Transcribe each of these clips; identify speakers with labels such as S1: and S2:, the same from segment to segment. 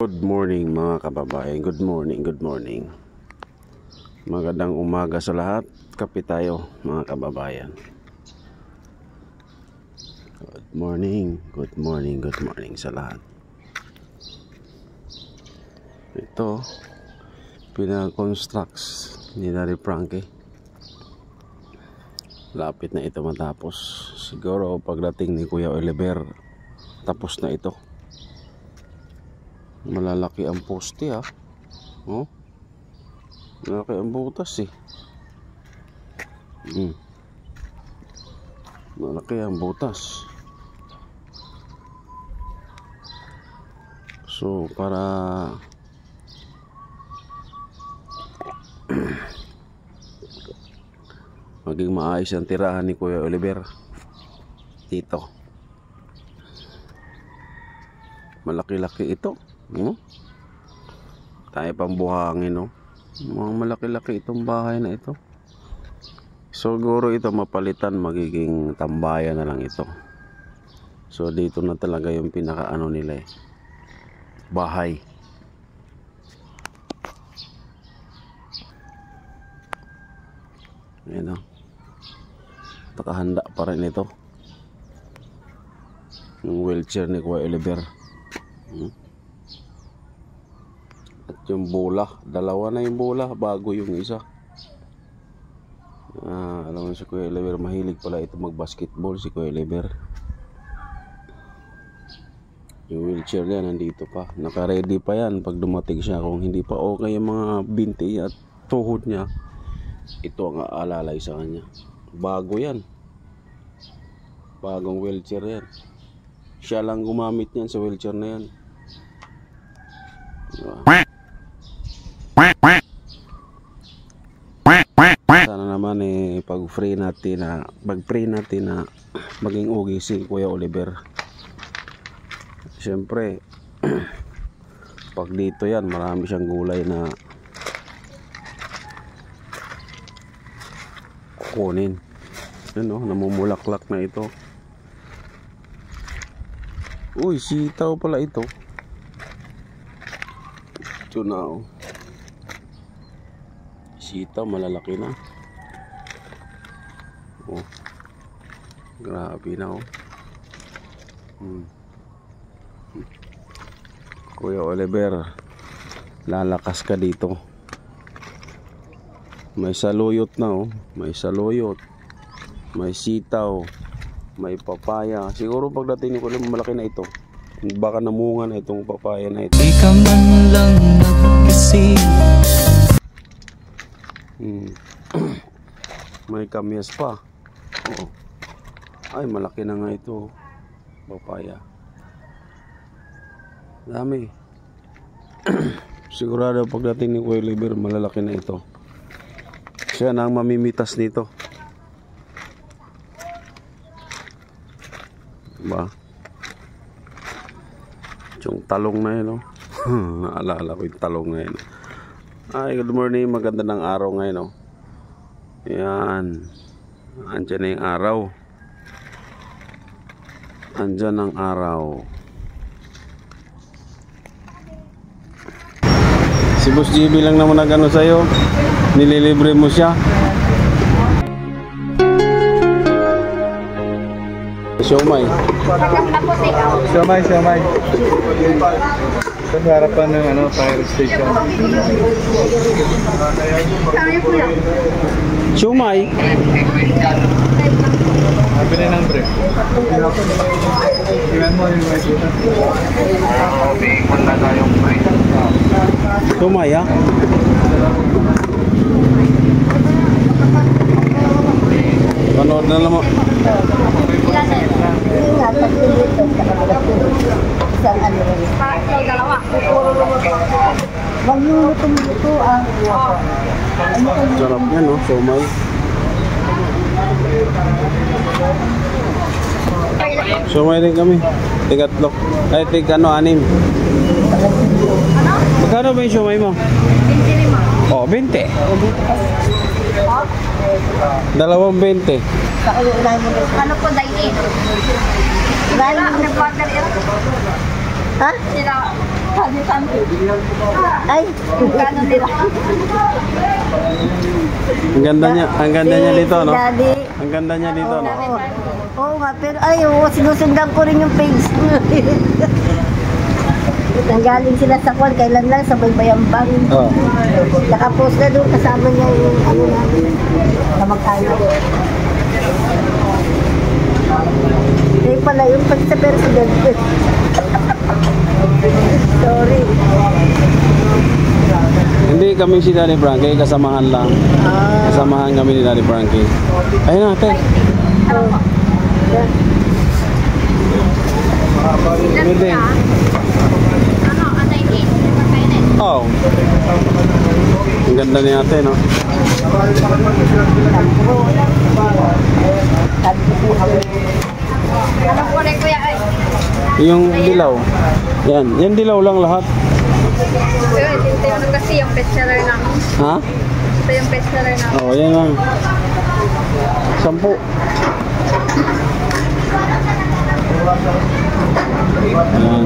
S1: Good morning mga kababayan. Good morning, good morning. Magandang umaga sa lahat. Kape tayo mga kababayan. Good morning, good morning, good morning sa lahat. Ito, pinag-constructs ni Daddy Frankie. Lapit na ito matapos. Siguro pagdating ni Kuya Oliver, tapos na ito. Malalaki ang poste ha. Oh. Malalaki ang butas eh. Malaki ang butas. So para maging maayos ang tirahan ni Kuya Oliver dito. Malaki-laki ito. Tayo pang buhangin, no? Mga malaki-laki itong bahay na ito. Siguro ito mapalitan, magiging tambayan na lang ito. So dito na talaga yung pinaka-ano nila eh, bahay. Ayan o. Nakahanda pa rin ito. Yung wheelchair ni Kuya Oliver. At yung bola, dalawa na yung bola bago yung isa. Alam mo si Kuya Oliver, mahilig pala ito mag-basketball si Kuya Oliver. Yung wheelchair niya nandito pa, naka-ready pa yan pag dumating siya. Kung hindi pa okay yung mga binti at tuhod niya, ito ang aalalay sa kanya. Bago yan, bagong wheelchair yan. Siya lang gumamit niyan sa wheelchair na yan. Sana naman eh pag-pray natin na maging ugi si Kuya Oliver. Siyempre pag dito yan, marami siyang gulay na kukunin. Ano, namumulaklak na ito. Uy, sitaw pala ito. Ito na oh. Sitaw, malalaki na. Oh. Grabe na oh. Kuya Oliver, lalakas ka dito. May saluyot na oh. May saluyot, may sitaw, may papaya. Siguro pagdating ni Kuya malaki na ito. Baka namunga na itong papaya na ito.
S2: Di ka man lang nagkasing.
S1: May kamyas pa. Oo. Ay, malaki na nga ito. Papaya. Dami. Sigurado pagdating ni Kuya Oliver, malalaki na ito. Siya na ang mamimitas nito. Diba? Yung talong na yun, no? Naalala ko yung talong na yun. Ay, good morning. Maganda ng araw ngayon, no? Yan. Andyan na yung araw. Andyan ang araw. Si Boss GB lang naman nag-ano sa'yo. Nililibre mo siya. Siomay.
S3: Siomay. Sa harapan ng ano, fire station.
S1: Siomay.
S3: Nabili ng brick. Tingnan mo yung may kita.
S1: Siomay ah. Panood na lang mo. Sarap yan, no? Siomay. Siomay din kami. Tigatlok. Ay, anim. Magkano ba yung siomay mo? 20. Oh, 20. 2.20.
S4: Ano po, dine-in? Dine-in. Ha? Sila. Ay, kano nila?
S1: Ang ganda niya dito, no?
S4: Daddy.
S1: Ang ganda niya dito, no?
S4: Oo nga, pero ay, sinusundan ko rin yung page. Nanggaling sila sa kwan, kailan lang sa Baybayambang.
S1: Oh.
S4: Nakapost na doon, kasama niya yung ano namin, kamag-anak. Eh pala, yung pag sa president. Sorry.
S1: Hindi kami si Daddy Frankie, kasamahan lang. Kasamahan kami ni Daddy Frankie. Ayun na, ate. Hindi. Oh. Ang ganda ni ate, no?
S4: Anong kulay kuya ay?
S1: Yung dilaw. Yan dilaw lang lahat.
S4: Pero ito yung kasi yung bestseller namin.
S1: Ha?
S4: Ito yung bestseller namin.
S1: Oh, yan lang. 10. Ayan.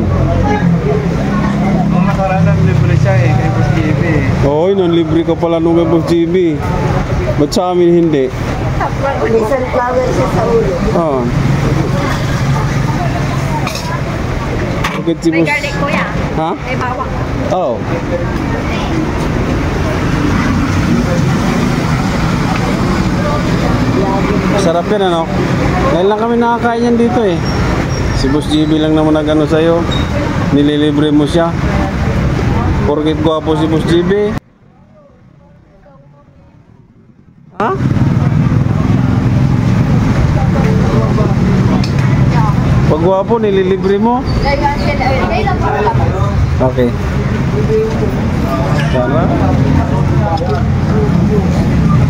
S3: Nung nakaraan libre siya eh, kay Boss JB eh.
S1: Oy, libre ka pala nung kay Boss GB. Ba't sa amin hindi?
S4: May sunflower siya sa ulo.
S1: Ah. Bakit si
S4: May
S1: Boss?
S4: garlic kuya.
S1: Ha?
S4: May bawang.
S1: Oh. Sarap yan, ano? Ngayon lang kami nakakain yan dito eh. Si Boss GB lang naman nag-ano sa'yo. Nililibre mo siya. Porkit gwapo si Boss GB. Ha? Pag gwapo, nililibre mo.
S4: Kailan pa wala pa?
S1: Okay. Sana.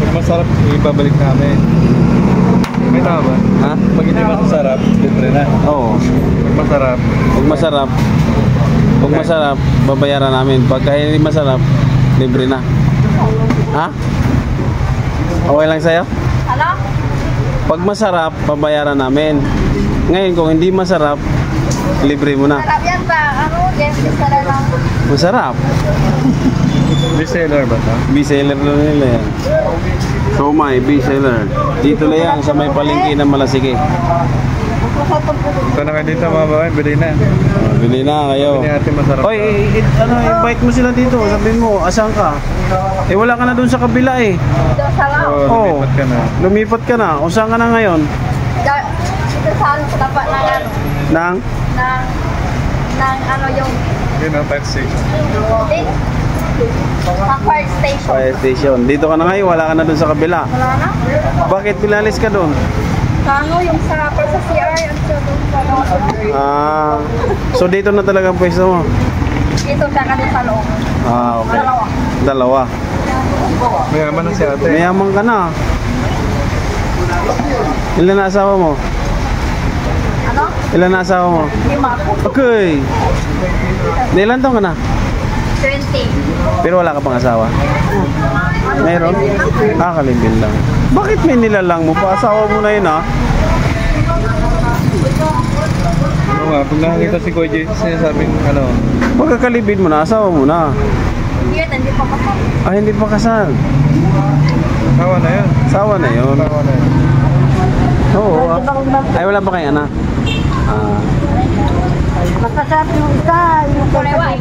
S3: Pag masarap, ibabalik namin. May tama ba?
S1: Ha?
S3: Pag hindi masasarap, libre na.
S1: Oo.
S3: Pag masarap,
S1: Pag masarap, babayaran namin. Pagka hindi masarap, libre na. Ha? Okay lang sa'yo?
S4: Ano?
S1: Pag masarap, babayaran namin. Ngayon, kung hindi masarap, libre mo na.
S4: Sarap yan ba? Ano? Yes, bestseller lang.
S1: Masarap.
S3: reseller ba ito?
S1: B-seller na nila yan. So may B-seller. Dito na yan sa may palengke ng Malasigi.
S3: Ito na kayo dito mga babae, bili na.
S1: Bili na kayo.
S3: Bili natin masarap.
S1: Oy, invite mo sila dito. Sabihin mo, asan ka? Eh wala ka na dun sa kabila eh.
S4: Ito sa lang.
S3: Oo, lumipat ka na.
S1: Lumipat ka na. O saan ka na ngayon?
S4: Ito sa ano, sa tapat ng ano,
S1: Nang?
S4: ng ano yung
S3: Yun ang fire station.
S4: sa fire station.
S1: Fire station. Dito ka na ngayon. Wala ka na dun sa kabila.
S4: Wala na?
S1: Bakit pinalis ka dun?
S4: Sa ano, yung sa CR, ang sa doon.
S1: Ah, so dito na talaga ang pwesto mo?
S4: Ito sa kanil sa loob.
S1: Ah, okay.
S4: Dalawa.
S1: Dalawa.
S3: Mayaman na si ate.
S1: Mayaman ka na. Ilan na asawa mo?
S4: Ano?
S1: Ilan na asawa mo?
S4: 5.
S1: Okay. Ilan taon ka na?
S4: 20.
S1: Pero wala ka pang asawa? Meron? Ah, kalibin lang. Bakit may nilalang mo pa? Asawa mo na yun ah.
S3: Oo nga, pag nakakita si Kuya Jay, sinasabing ano,
S1: Pagkakalibin mo na, asawa mo na.
S4: Hindi, hindi pa pa.
S1: Ah, hindi pa kasal.
S3: tawa na yun.
S1: Asawa na yun.
S3: Tawa na yun.
S1: Oo. Ay, wala pa kayong anak? Ah.
S4: Masasarap yung isa, yung
S1: Ay,